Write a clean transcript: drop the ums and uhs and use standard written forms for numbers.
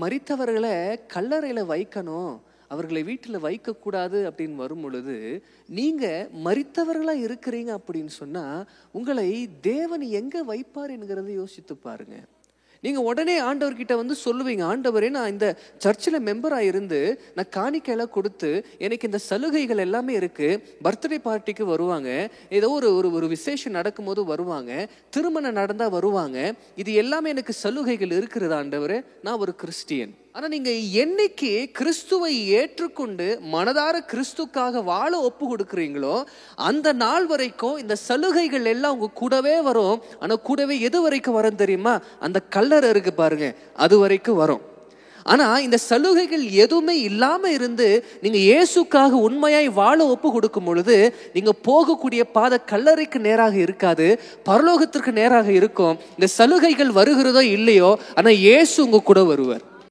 மரித்தவர்களை கல்லறையில வைக்கணும், அவர்களை வீட்டில் வைக்கக்கூடாது அப்படின்னு வரும் பொழுது, நீங்க மரித்தவர்களா இருக்கிறீங்க அப்படின்னு சொன்னா உங்களை தேவன் எங்க வைப்பார் என்கிறத யோசித்து பாருங்க. நீங்க உடனே ஆண்டவர்கிட்ட வந்து சொல்லுவீங்க, ஆண்டவரே நான் இந்த சர்ச்சில் மெம்பராக இருந்து நான் காணிக்கையெல்லாம் கொடுத்து எனக்கு இந்த சலுகைகள் எல்லாமே இருக்கு, பர்த்டே பார்ட்டிக்கு வருவாங்க, ஏதோ ஒரு விசேஷம் நடக்கும்போது வருவாங்க, திருமணம் நடந்தா வருவாங்க, இது எல்லாமே எனக்கு சலுகைகள் இருக்கிறது ஆண்டவரே, நான் ஒரு கிறிஸ்டியன். ஆனா நீங்க என்னைக்கு கிறிஸ்துவை ஏற்றுக்கொண்டு மனதார கிறிஸ்துக்காக வாழ ஒப்பு கொடுக்குறீங்களோ அந்த நாள் வரைக்கும் இந்த சலுகைகள் எல்லாம் உங்க கூடவே வரும். ஆனா கூடவே எது வரைக்கும் வரும் தெரியுமா? அந்த கல்லறை இருக்கு பாருங்க, அது வரைக்கும் வரும். ஆனா இந்த சலுகைகள் எதுவுமே இல்லாம இருந்து நீங்க இயேசுக்காக உண்மையாய் வாழ ஒப்பு கொடுக்கும் பொழுது நீங்க போகக்கூடிய பாதை கல்லறைக்கு நேராக இருக்காது, பரலோகத்திற்கு நேராக இருக்கும். இந்த சலுகைகள் வருகிறதோ இல்லையோ, ஆனா இயேசு உங்க கூட வருவார்.